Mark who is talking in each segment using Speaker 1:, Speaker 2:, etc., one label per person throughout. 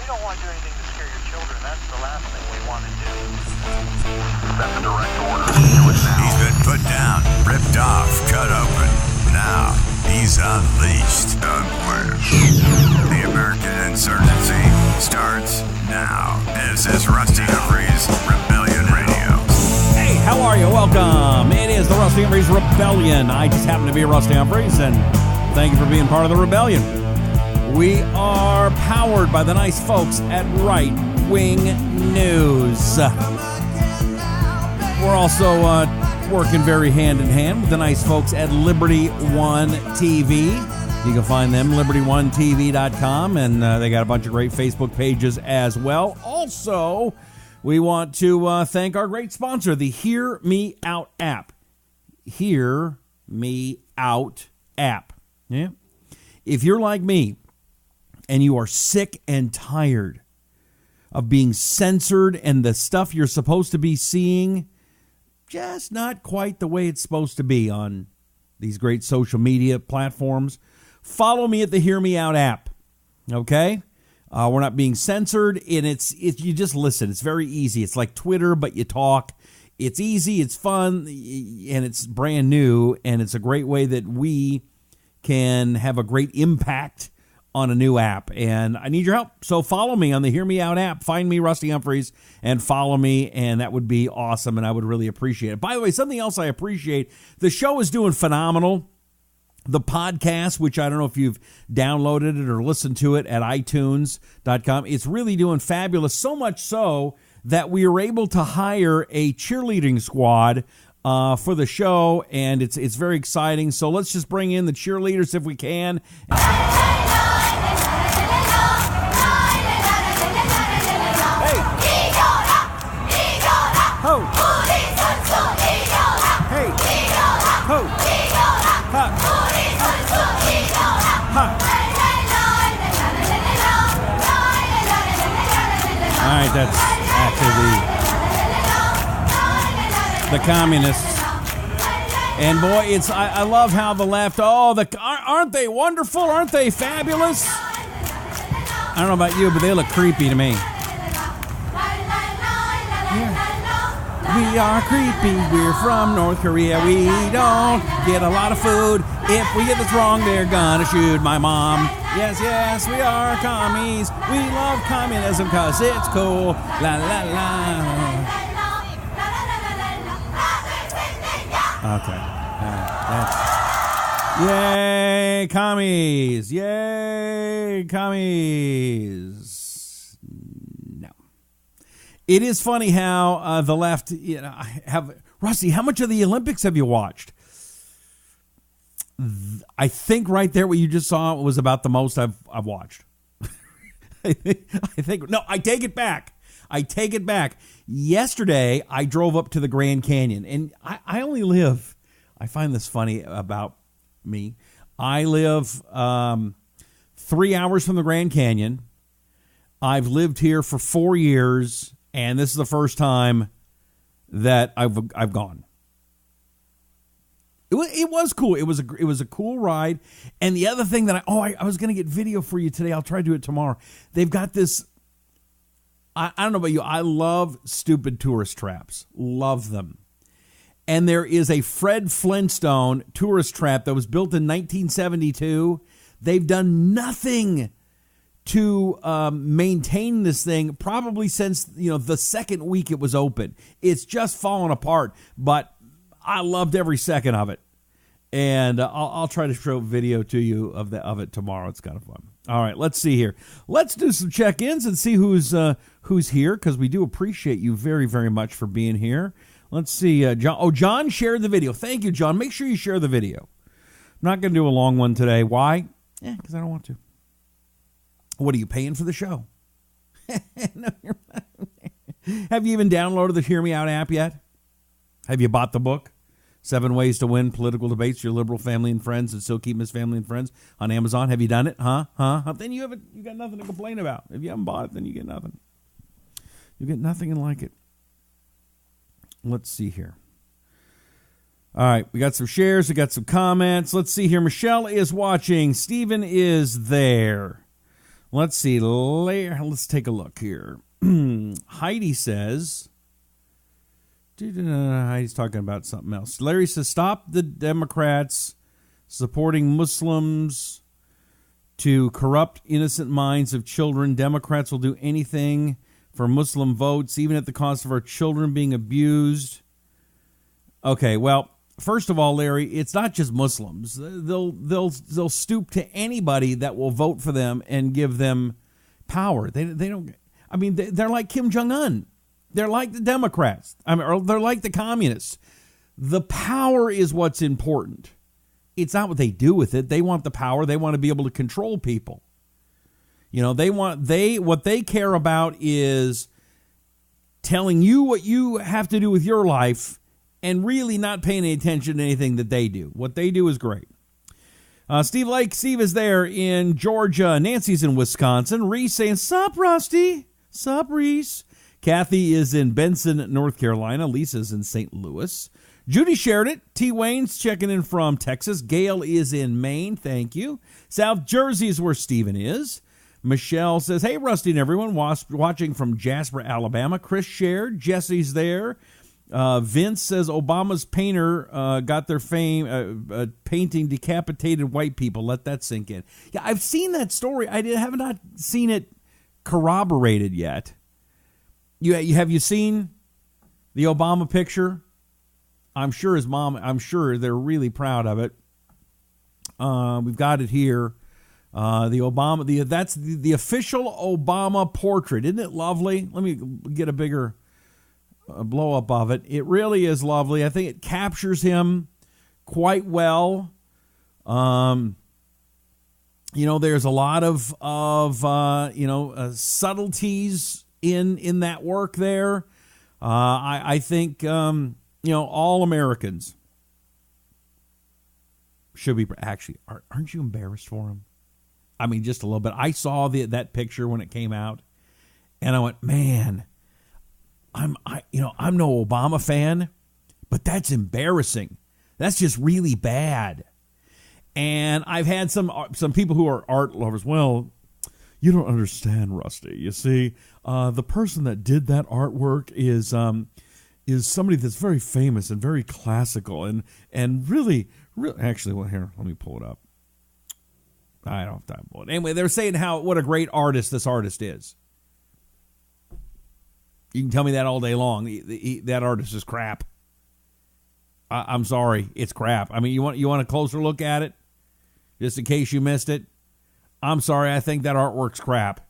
Speaker 1: don't want to do anything to scare your children. That's the last thing we want to do. That's a direct order. Do it now.
Speaker 2: He's been put down, ripped off, cut open. Now, he's unleashed. The American insurgency starts now. This is Rusty Humphries, Rebellion Radio.
Speaker 3: Hey, how are you? Welcome. It is the Rusty Humphries Rebellion. I just happen to be Rusty Humphries, and thank you for being part of the Rebellion. We are powered by the nice folks at Right Wing News. We're also working very hand in hand with the nice folks at Liberty One TV. You can find them, libertyonetv.com, and they got a bunch of great Facebook pages as well. Also, we want to thank our great sponsor, the HearMeOut app. HearMeOut app. Yeah. If you're like me and you are sick and tired of being censored and the stuff you're supposed to be seeing just not quite the way it's supposed to be on these great social media platforms, follow me at the Hear Me Out app. Okay? We're not being censored, and it's you just listen. It's very easy. It's like Twitter, but you talk. It's easy, it's fun, and it's brand new, and it's a great way that we can have a great impact on a new app, and I need your help. So follow me on the Hear Me Out app. Find me, Rusty Humphries, and follow me, and that would be awesome, and I would really appreciate it. By the way, something else I appreciate, the show is doing phenomenal. The podcast, which I don't know if you've downloaded it or listened to it at iTunes.com, it's really doing fabulous, so much so that we were able to hire a cheerleading squad for the show, and it's very exciting. So let's just bring in the cheerleaders if we can. Ho! Hey! Ho! Ha! Ha! All right, that's after the communists. And boy, I love how the left, aren't they wonderful? Aren't they fabulous? I don't know about you, but they look creepy to me. We are creepy, we're from North Korea, we don't get a lot of food. If we get this wrong, they're gonna shoot my mom. Yes, yes, we are commies. We love communism cause it's cool. La la la. Okay. Yay, commies. Yay, commies. It is funny how the left, Rusty, how much of the Olympics have you watched? I think right there what you just saw was about the most I've watched. I think, no, I take it back. Yesterday, I drove up to the Grand Canyon, and I only live, I find this funny about me. I live 3 hours from the Grand Canyon. I've lived here for 4 years. And this is the first time that I've gone. It was cool. It was a cool ride. And the other thing that I was going to get video for you today. I'll try to do it tomorrow. They've got this. I don't know about you. I love stupid tourist traps. Love them. And there is a Fred Flintstone tourist trap that was built in 1972. They've done nothing to maintain this thing probably since the second week it was open. It's just fallen apart, but I loved every second of it, and I'll try to show video to you of it tomorrow. It's kind of fun. All right, let's see here. Let's do some check-ins and see who's here, because we do appreciate you very, very much for being here. Let's see, John. John shared the video. Thank you, John. Make sure you share the video. I'm not going to do a long one today. Why? Because I don't want to. What are you paying for the show? No, you're not. Have you even downloaded the Hear Me Out app yet? Have you bought the book? 7 Ways to Win Political Debates, Your Liberal Family and Friends, and Still Keep His Family and Friends on Amazon. Have you done it? Huh? Then you got nothing to complain about. If you haven't bought it, then you get nothing. You get nothing and like it. Let's see here. All right, we got some shares, we got some comments. Let's see here. Michelle is watching. Stephen is there. Let's see. Let's take a look here. Heidi says, Heidi's talking about something else. Larry says, stop the Democrats supporting Muslims to corrupt innocent minds of children. Democrats will do anything for Muslim votes, even at the cost of our children being abused. Okay, well, first of all, Larry, it's not just Muslims. They'll stoop to anybody that will vote for them and give them power. They don't. I mean, they're like Kim Jong-un. They're like the Democrats. I mean, or they're like the communists. The power is what's important. It's not what they do with it. They want the power. They want to be able to control people. You know, what they care about is telling you what you have to do with your life and really not paying any attention to anything that they do. What they do is great. Steve is there in Georgia. Nancy's in Wisconsin. Reese saying, sup, Rusty? Sup, Reese? Kathy is in Benson, North Carolina. Lisa's in St. Louis. Judy shared it. T. Wayne's checking in from Texas. Gail is in Maine. Thank you. South Jersey is where Stephen is. Michelle says, hey, Rusty and everyone. Watching from Jasper, Alabama. Chris shared. Jesse's there. Vince says Obama's painter got their fame painting decapitated white people. Let that sink in. Yeah, I've seen that story. Have not seen it corroborated yet. Have you seen the Obama picture? I'm sure his mom. I'm sure they're really proud of it. We've got it here. That's the official Obama portrait. Isn't it lovely? Let me get a bigger blow up of it. It really is lovely. I think it captures him quite well. There's a lot of subtleties in that work there. I think all Americans should be actually. Aren't you embarrassed for him? I mean, just a little bit. I saw that picture when it came out, and I went, man. I'm no Obama fan, but that's embarrassing. That's just really bad. And I've had some people who are art lovers. Well, you don't understand, Rusty. You see, the person that did that artwork is somebody that's very famous and very classical and really actually. Well, here, let me pull it up. I don't have time for it. Anyway, they're saying what a great artist this artist is. You can tell me that all day long. That artist is crap. I'm sorry, it's crap. I mean, you want a closer look at it, just in case you missed it. I'm sorry, I think that artwork's crap.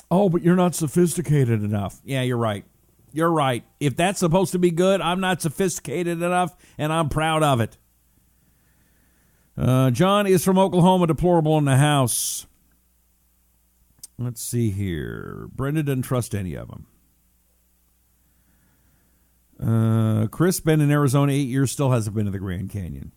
Speaker 3: Oh, but you're not sophisticated enough. Yeah, you're right. You're right. If that's supposed to be good, I'm not sophisticated enough, and I'm proud of it. John is from Oklahoma. Deplorable in the house. Let's see here. Brenda doesn't trust any of them. Chris been in Arizona 8 years, still hasn't been to the Grand Canyon.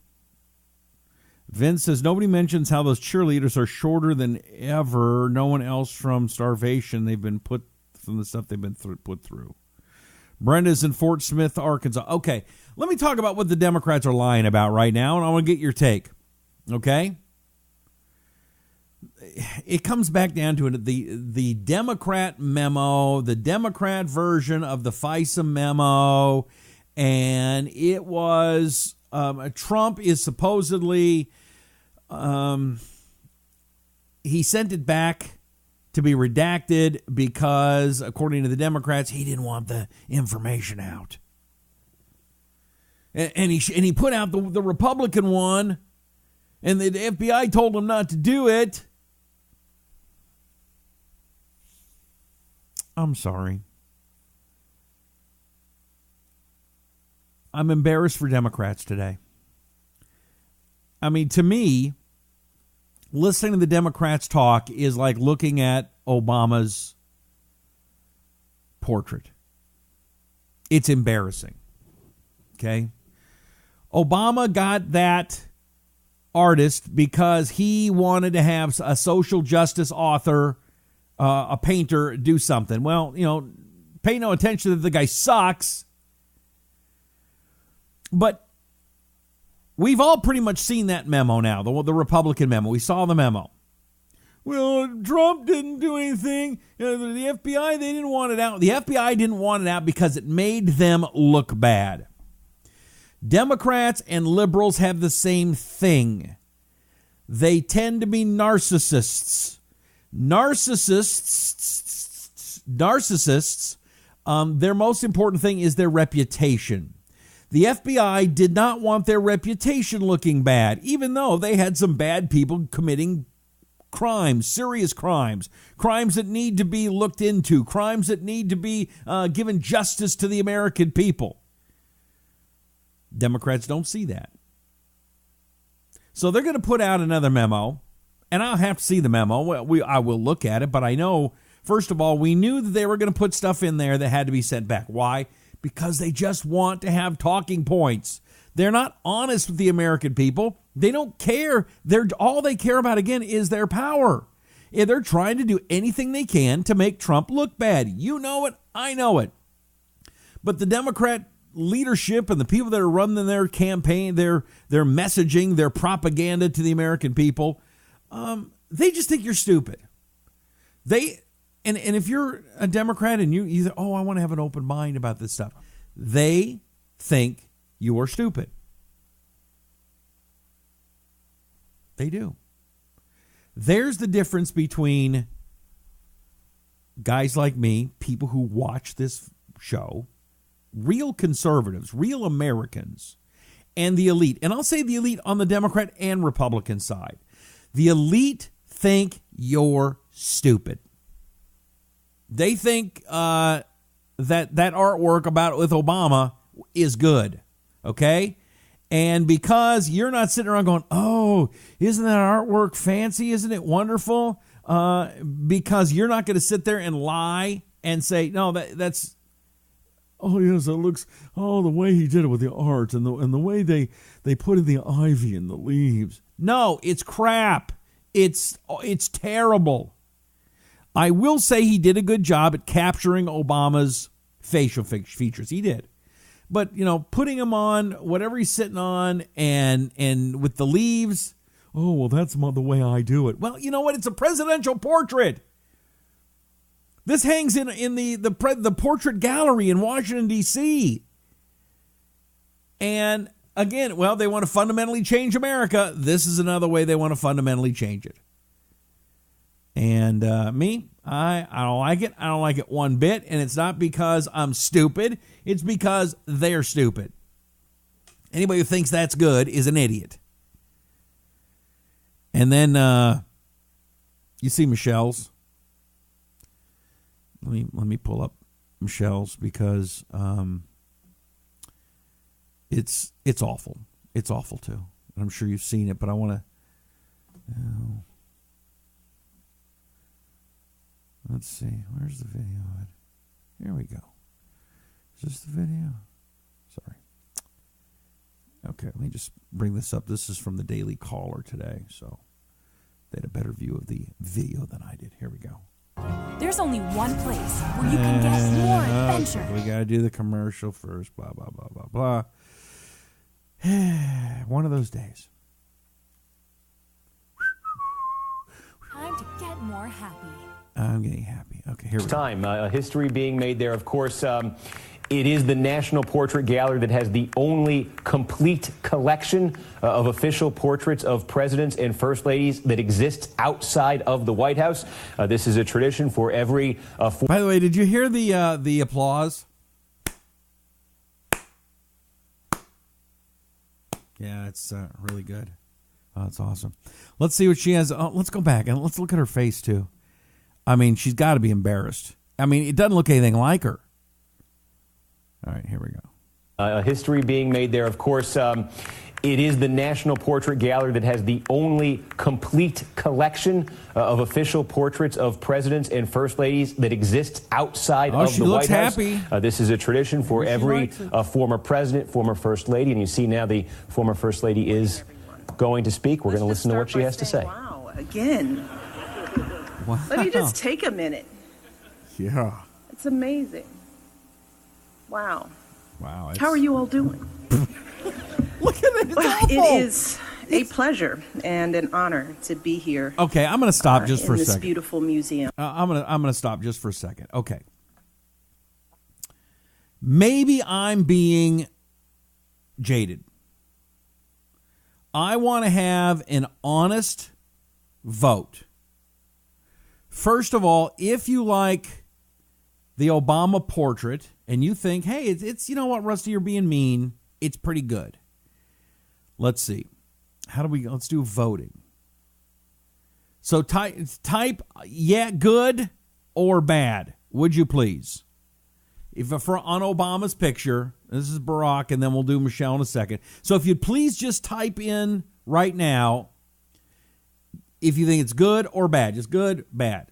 Speaker 3: Vince says nobody mentions how those cheerleaders are shorter than ever. No one else from starvation. They've been put from the stuff they've been put through. Brenda's in Fort Smith, Arkansas. Okay, let me talk about what the Democrats are lying about right now, and I want to get your take. Okay? It comes back down to it. The Democrat memo, the Democrat version of the FISA memo, and it was Trump is supposedly he sent it back to be redacted because, according to the Democrats, he didn't want the information out, and he put out the Republican one, and the FBI told him not to do it. I'm sorry. I'm embarrassed for Democrats today. I mean, to me, listening to the Democrats talk is like looking at Obama's portrait. It's embarrassing. Okay? Obama got that artist because he wanted to have a social justice author, a painter, do something. Well, pay no attention that the guy sucks. But we've all pretty much seen that memo now, the Republican memo. We saw the memo. well, Trump didn't do anything. The FBI, they didn't want it out. The FBI didn't want it out because it made them look bad. Democrats and liberals have the same thing. They tend to be narcissists. Narcissists, their most important thing is their reputation. The FBI did not want their reputation looking bad, even though they had some bad people committing crimes, serious crimes, crimes that need to be looked into, crimes that need to be given justice to the American people. Democrats don't see that. So they're going to put out another memo, and I'll have to see the memo. I will look at it, but I know, first of all, we knew that they were going to put stuff in there that had to be sent back. Why? Because they just want to have talking points. They're not honest with the American people. They don't care. All they care about, again, is their power. Yeah, they're trying to do anything they can to make Trump look bad. You know it. I know it. But the Democrat leadership and the people that are running their campaign, their messaging, their propaganda to the American people, they just think you're stupid. And if you're a Democrat and you either, I want to have an open mind about this stuff, they think you are stupid. They do. There's the difference between guys like me, people who watch this show, real conservatives, real Americans, and the elite. And I'll say the elite on the Democrat and Republican side. The elite think you're stupid. They think that artwork about with Obama is good, okay? And because you're not sitting around going, oh, isn't that artwork fancy? Isn't it wonderful? Because you're not going to sit there and lie and say, no, that's, oh, yes, it looks, the way he did it with the art and the way they put in the ivy and the leaves. No, it's crap. It's terrible. I will say he did a good job at capturing Obama's facial features. He did. But, putting him on whatever he's sitting on and with the leaves, that's the way I do it. Well, you know what? It's a presidential portrait. This hangs in the portrait gallery in Washington, D.C. And again, they want to fundamentally change America. This is another way they want to fundamentally change it. And me, I don't like it. I don't like it one bit. And it's not because I'm stupid. It's because they're stupid. Anybody who thinks that's good is an idiot. And then you see Michelle's. Let me pull up Michelle's because it's awful. It's awful too. And I'm sure you've seen it, but I want to. Let's see. Where's the video of it? Here we go. Is this the video? Sorry. Okay, let me just bring this up. This is from the Daily Caller today, so they had a better view of the video than I did. Here we go.
Speaker 4: There's only one place where you can get more adventure.
Speaker 3: We got to do the commercial first. Blah, blah, blah, blah, blah. One of those days.
Speaker 4: Time to get more happy.
Speaker 3: I'm getting happy. Okay, here we go.
Speaker 5: Time, history being made there, of course. It is the National Portrait Gallery that has the only complete collection of official portraits of presidents and first ladies that exists outside of the White House. This is a tradition for every...
Speaker 3: By the way, did you hear the applause? Yeah, it's really good. Oh, it's awesome. Let's see what she has. Oh, let's go back and let's look at her face, too. I mean, she's got to be embarrassed. I mean, it doesn't look anything like her. All right, here we go.
Speaker 5: History being made there, of course. It is the National Portrait Gallery that has the only complete collection of official portraits of presidents and first ladies that exists outside of the White House.
Speaker 3: Happy.
Speaker 5: This is a tradition for every former president, former first lady. And you see now the former first lady is going to speak. We're going to listen to what she has to say.
Speaker 6: Wow, again.
Speaker 3: Wow.
Speaker 6: Let me just take a minute.
Speaker 3: Yeah.
Speaker 6: It's amazing. Wow.
Speaker 3: Wow.
Speaker 6: How are you all doing?
Speaker 3: Look at it. It's awful.
Speaker 6: a pleasure and an honor to be here.
Speaker 3: Okay, I'm going to stop just for a
Speaker 6: in this
Speaker 3: second.
Speaker 6: beautiful museum.
Speaker 3: I'm gonna stop just for a second. Okay. Maybe I'm being jaded. I want to have an honest vote. First of all, if you like the Obama portrait and you think, hey, it's you know what, Rusty, you're being mean, it's pretty good. Let's see. Let's do voting. So type yeah, good or bad, would you please? If for on Obama's picture, this is Barack, and then we'll do Michelle in a second. So if you'd please just type in right now if you think it's good or bad. Just good, bad.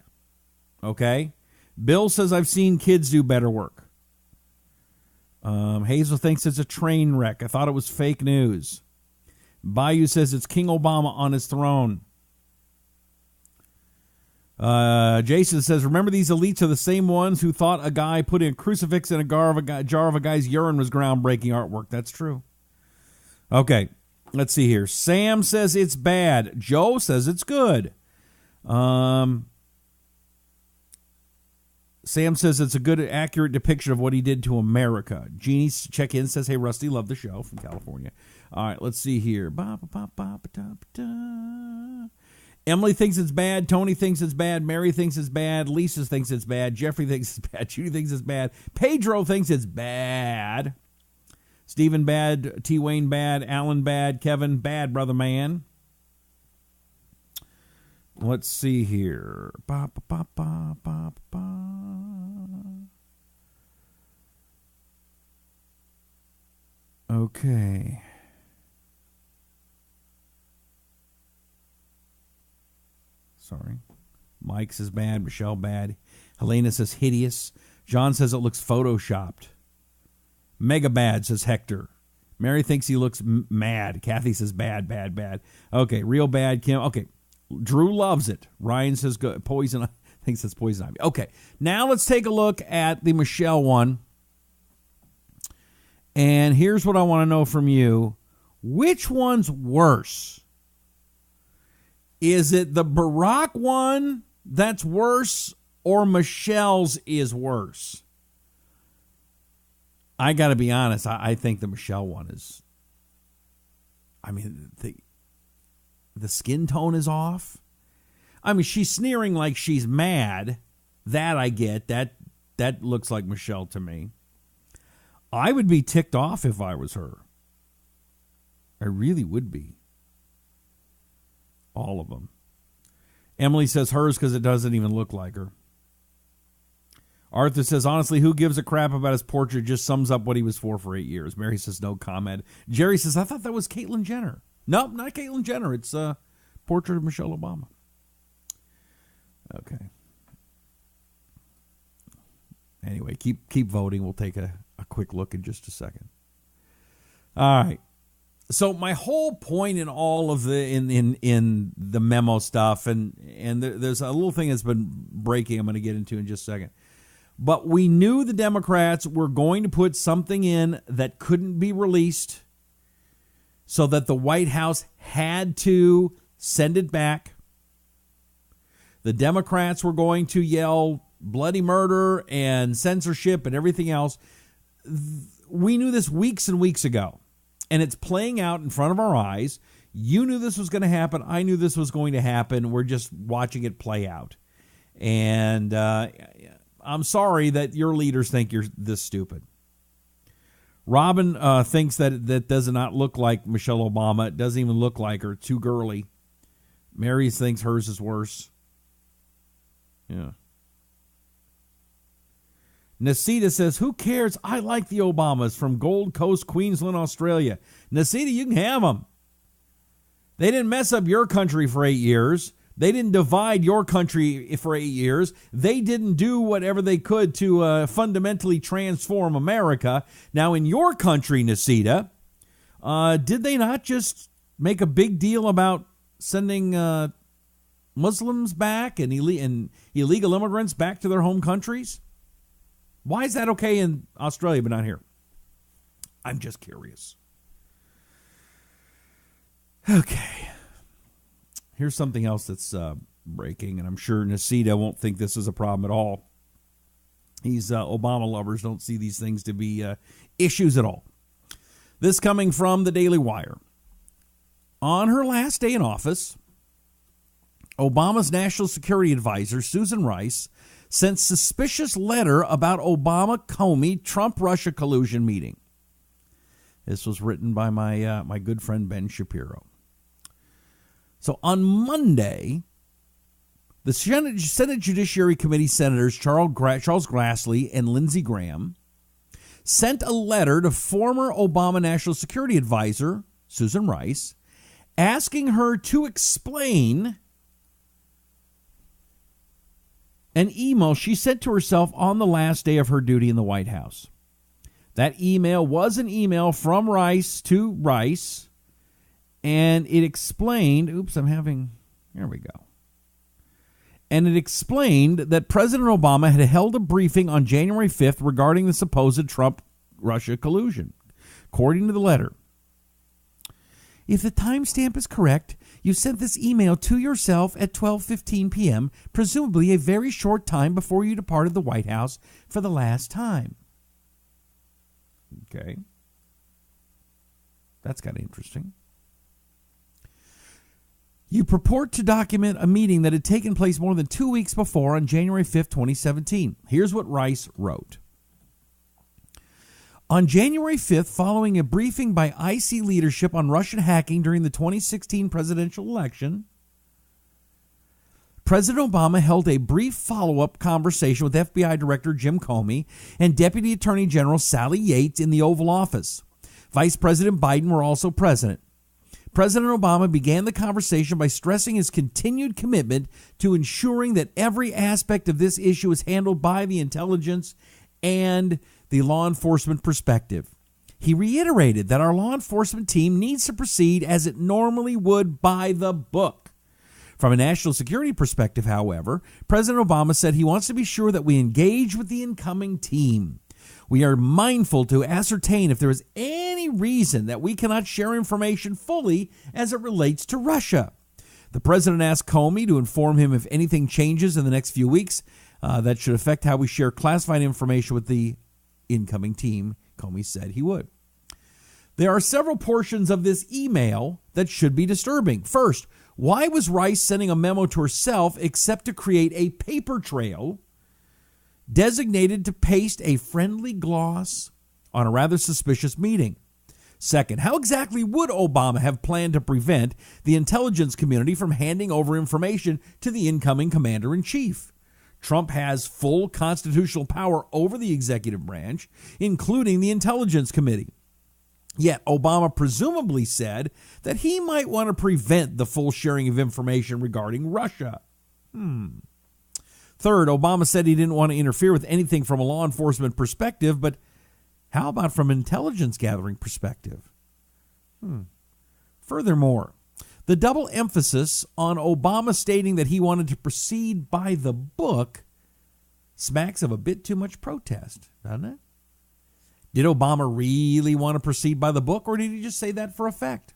Speaker 3: Okay? Bill says, I've seen kids do better work. Hazel thinks it's a train wreck. I thought it was fake news. Bayou says it's King Obama on his throne. Jason says, remember these elites are the same ones who thought a guy putting a crucifix in a jar of a guy's urine was groundbreaking artwork. That's true. Okay, let's see here. Sam says it's bad. Joe says it's good. Sam says it's a good, accurate depiction of what he did to America. Jeannie check-in says, hey, Rusty, love the show from California. All right, let's see here. Emily thinks it's bad. Tony thinks it's bad. Mary thinks it's bad. Lisa thinks it's bad. Jeffrey thinks it's bad. Judy thinks it's bad. Pedro thinks it's bad. Stephen bad. T. Wayne bad. Alan bad. Kevin bad, brother man. Let's see here. Okay. Sorry. Mike says bad. Michelle bad. Helena says hideous. John says it looks photoshopped. Mega bad, says Hector. Mary thinks he looks mad. Kathy says bad, bad, bad. Okay, real bad. Kim. Okay, Drew loves it. Ryan says good. Poison. Thinks it's poison ivy. Okay, now let's take a look at the Michelle one. And here's what I want to know from you. Which one's worse? Is it the Barack one that's worse, or Michelle's is worse? I got to be honest. I think the Michelle one is. I mean, the skin tone is off. I mean, she's sneering like she's mad. That I get. That looks like Michelle to me. I would be ticked off if I was her. I really would be. All of them. Emily says hers because it doesn't even look like her. Arthur says, honestly, who gives a crap about his portrait? Just sums up what he was for 8 years. Mary says, no comment. Jerry says, I thought that was Caitlyn Jenner. Nope, not Caitlyn Jenner. It's a portrait of Michelle Obama. Okay. Anyway, keep voting. We'll take a quick look in just a second. All right. So my whole point in all of the in the memo stuff, and there's a little thing that's been breaking I'm going to get into in just a second. But we knew the Democrats were going to put something in that couldn't be released so that the White House had to send it back. The Democrats were going to yell bloody murder and censorship and everything else. We knew this weeks and weeks ago. And it's playing out in front of our eyes. You knew this was going to happen. I knew this was going to happen. We're just watching it play out. And I'm sorry that your leaders think you're this stupid. Robin thinks that does not look like Michelle Obama. It doesn't even look like her. Too girly. Mary thinks hers is worse. Yeah. Nasita says, who cares? I like the Obamas from Gold Coast, Queensland, Australia. Nasita, you can have them. They didn't mess up your country for 8 years. They didn't divide your country for 8 years. They didn't do whatever they could to fundamentally transform America. Now, in your country, Nasita, did they not just make a big deal about sending Muslims back and illegal immigrants back to their home countries? Why is that okay in Australia but not here? I'm just curious. Okay. Here's something else that's breaking, and I'm sure Nacita won't think this is a problem at all. These Obama lovers don't see these things to be issues at all. This coming from the Daily Wire. On her last day in office, Obama's national security advisor, Susan Rice, sent suspicious letter about Obama-Comey Trump-Russia collusion meeting. This was written by my good friend Ben Shapiro. So on Monday, the Senate Judiciary Committee Senators Charles Grassley and Lindsey Graham sent a letter to former Obama National Security Advisor, Susan Rice, asking her to explain an email she sent to herself on the last day of her duty in the White House. That email was an email from Rice to Rice, and it explained, here we go. And it explained that President Obama had held a briefing on January 5th regarding the supposed Trump-Russia collusion. According to the letter, if the timestamp is correct, you sent this email to yourself at 12:15 p.m., presumably a very short time before you departed the White House for the last time. Okay. That's kind of interesting. You purport to document a meeting that had taken place more than 2 weeks before on January 5th, 2017. Here's what Rice wrote. On January 5th, following a briefing by IC leadership on Russian hacking during the 2016 presidential election, President Obama held a brief follow-up conversation with FBI Director Jim Comey and Deputy Attorney General Sally Yates in the Oval Office. Vice President Biden were also present. President Obama began the conversation by stressing his continued commitment to ensuring that every aspect of this issue is handled by the intelligence and the law enforcement perspective. He reiterated that our law enforcement team needs to proceed as it normally would by the book. From a national security perspective, however, President Obama said he wants to be sure that we engage with the incoming team. We are mindful to ascertain if there is any reason that we cannot share information fully as it relates to Russia. The president asked Comey to inform him if anything changes in the next few weeks that should affect how we share classified information with the incoming team. Comey said he would. There are several portions of this email that should be disturbing. First, why was Rice sending a memo to herself except to create a paper trail designated to paste a friendly gloss on a rather suspicious meeting? Second, how exactly would Obama have planned to prevent the intelligence community from handing over information to the incoming commander-in-chief? Trump has full constitutional power over the executive branch, including the Intelligence Committee. Yet Obama presumably said that he might want to prevent the full sharing of information regarding Russia. Third, Obama said he didn't want to interfere with anything from a law enforcement perspective, but how about from an intelligence gathering perspective? Furthermore, the double emphasis on Obama stating that he wanted to proceed by the book smacks of a bit too much protest, doesn't it? Did Obama really want to proceed by the book, or did he just say that for effect?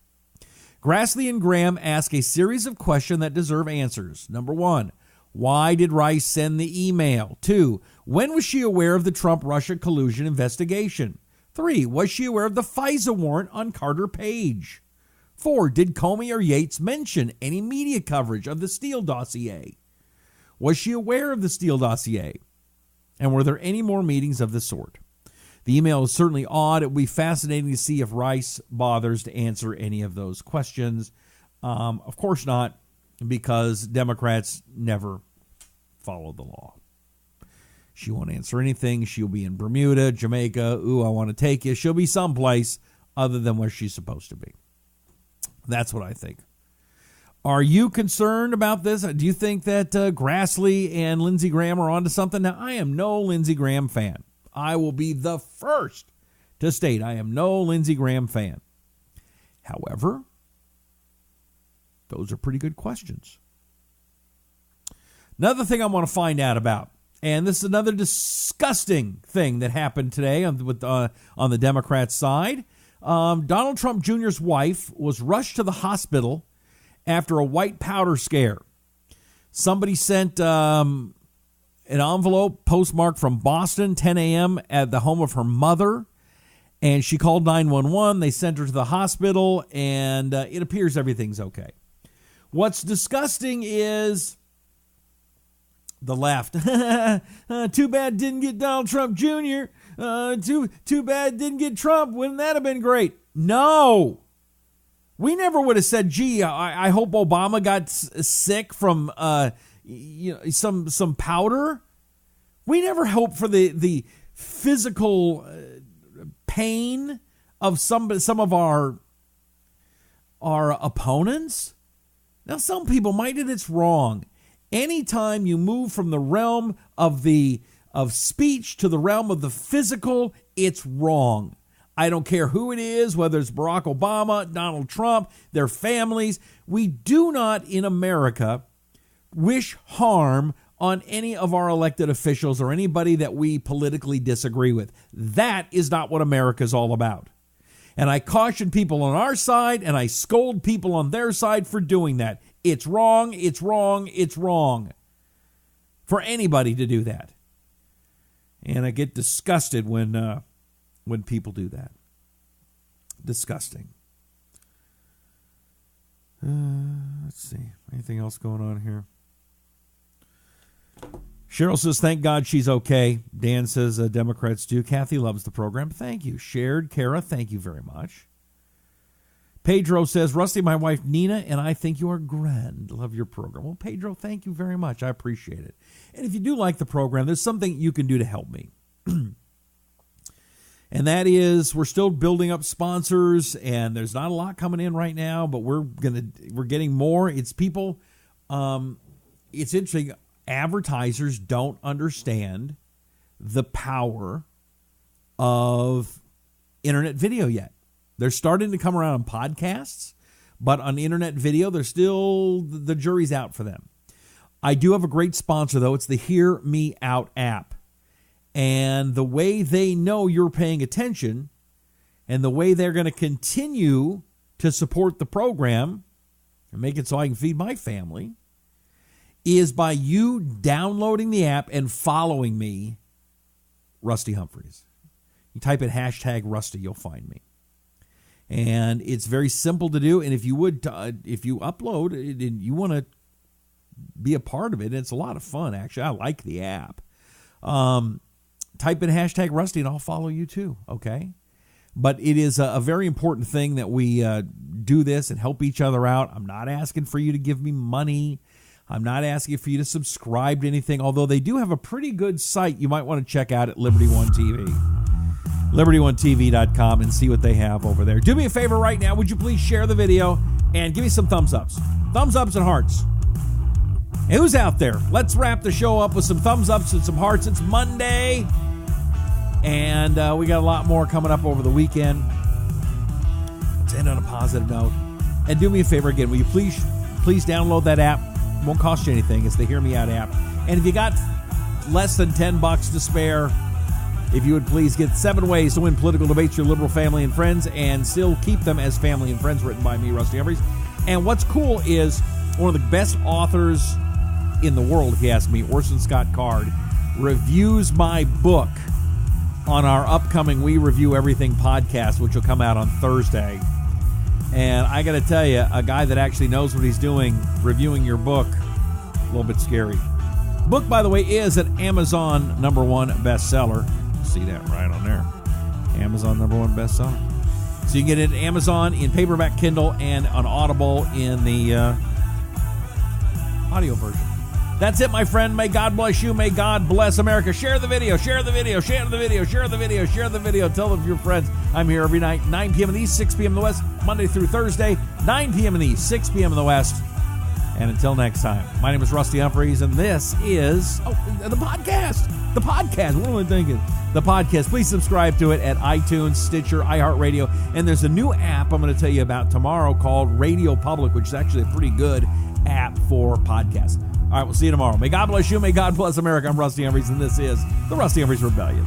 Speaker 3: Grassley and Graham ask a series of questions that deserve answers. Number one, why did Rice send the email? 2, when was she aware of the Trump-Russia collusion investigation? 3, was she aware of the FISA warrant on Carter Page? 4, did Comey or Yates mention any media coverage of the Steele dossier? Was she aware of the Steele dossier? And were there any more meetings of this sort? The email is certainly odd. It will be fascinating to see if Rice bothers to answer any of those questions. Of course not, because Democrats never follow the law. She won't answer anything. She'll be in Bermuda, Jamaica. Ooh, I want to take you. She'll be someplace other than where she's supposed to be. That's what I think. Are you concerned about this? Do you think that Grassley and Lindsey Graham are onto something? Now, I am no Lindsey Graham fan. I will be the first to state I am no Lindsey Graham fan. However, those are pretty good questions. Another thing I want to find out about, and this is another disgusting thing that happened today on the Democrat side. Donald Trump Jr.'s wife was rushed to the hospital after a white powder scare. Somebody sent an envelope postmarked from Boston, 10 a.m. at the home of her mother, and she called 911. They sent her to the hospital, and it appears everything's okay. What's disgusting is the left. Too bad didn't get Donald Trump Jr. Too bad didn't get Trump. Wouldn't that have been great? No. We never would have said, gee, I hope Obama got sick from some powder. We never hoped for the physical pain of some of our opponents. Now, some people might, and it's wrong. Anytime you move from the realm of speech to the realm of the physical, it's wrong. I don't care who it is, whether it's Barack Obama, Donald Trump, their families. We do not in America wish harm on any of our elected officials or anybody that we politically disagree with. That is not what America's all about. And I caution people on our side, and I scold people on their side for doing that. It's wrong, it's wrong, it's wrong for anybody to do that. And I get disgusted when people do that. Disgusting. Let's see. Anything else going on here? Cheryl says, thank God she's okay. Dan says, Democrats do. Kathy loves the program. Thank you. Shared. Kara, thank you very much. Pedro says, Rusty, my wife Nina, and I think you are grand. Love your program. Well, Pedro, thank you very much. I appreciate it. And if you do like the program, there's something you can do to help me. And that is, we're still building up sponsors, and there's not a lot coming in right now, but we're getting more. It's people, it's interesting. Advertisers don't understand the power of internet video yet. They're starting to come around on podcasts, but on internet video, they're still, the jury's out for them. I do have a great sponsor, though. It's the HearMeOut app. And the way they know you're paying attention and the way they're going to continue to support the program and make it so I can feed my family is by you downloading the app and following me, Rusty Humphries. You type in hashtag Rusty, you'll find me. And it's very simple to do. And if you upload it and you want to be a part of it, it's a lot of fun, actually. I like the app. Type in hashtag Rusty and I'll follow you too, okay? But it is a very important thing that we do this and help each other out. I'm not asking for you to give me money. I'm not asking for you to subscribe to anything, although they do have a pretty good site you might want to check out at Liberty One TV. LibertyOneTV.com and see what they have over there. Do me a favor right now. Would you please share the video and give me some thumbs ups? Thumbs ups and hearts. And who's out there? Let's wrap the show up with some thumbs ups and some hearts. It's Monday. And we got a lot more coming up over the weekend. Let's end on a positive note. And do me a favor again. Will you please download that app? It won't cost you anything. It's the Hear Me Out app. And if you got less than $10 to spare, if you would please get 7 ways to win political debates your liberal family and friends and still keep them as family and friends, written by me, Rusty Humphries. And what's cool is one of the best authors in the world, if you ask me, Orson Scott Card, reviews my book on our upcoming We Review Everything podcast, which will come out on Thursday. And I got to tell you, a guy that actually knows what he's doing, reviewing your book, a little bit scary. Book, by the way, is an Amazon #1 bestseller. See that right on there. Amazon #1 bestseller. So you can get it at Amazon in paperback, Kindle, and on Audible in the audio version. That's it, my friend. May God bless you. May God bless America. Share the video. Share the video. Share the video. Share the video. Share the video. Tell them your friends. I'm here every night, 9 p.m. in the East, 6 p.m. in the West, Monday through Thursday, 9 p.m. in the East, 6 p.m. in the West. And until next time, my name is Rusty Humphries, and this is the podcast. The podcast. What am I thinking? The podcast. Please subscribe to it at iTunes, Stitcher, iHeartRadio. And there's a new app I'm going to tell you about tomorrow called Radio Public, which is actually a pretty good app for podcasts. All right, we'll see you tomorrow. May God bless you. May God bless America. I'm Rusty Humphries, and this is the Rusty Humphries Rebellion.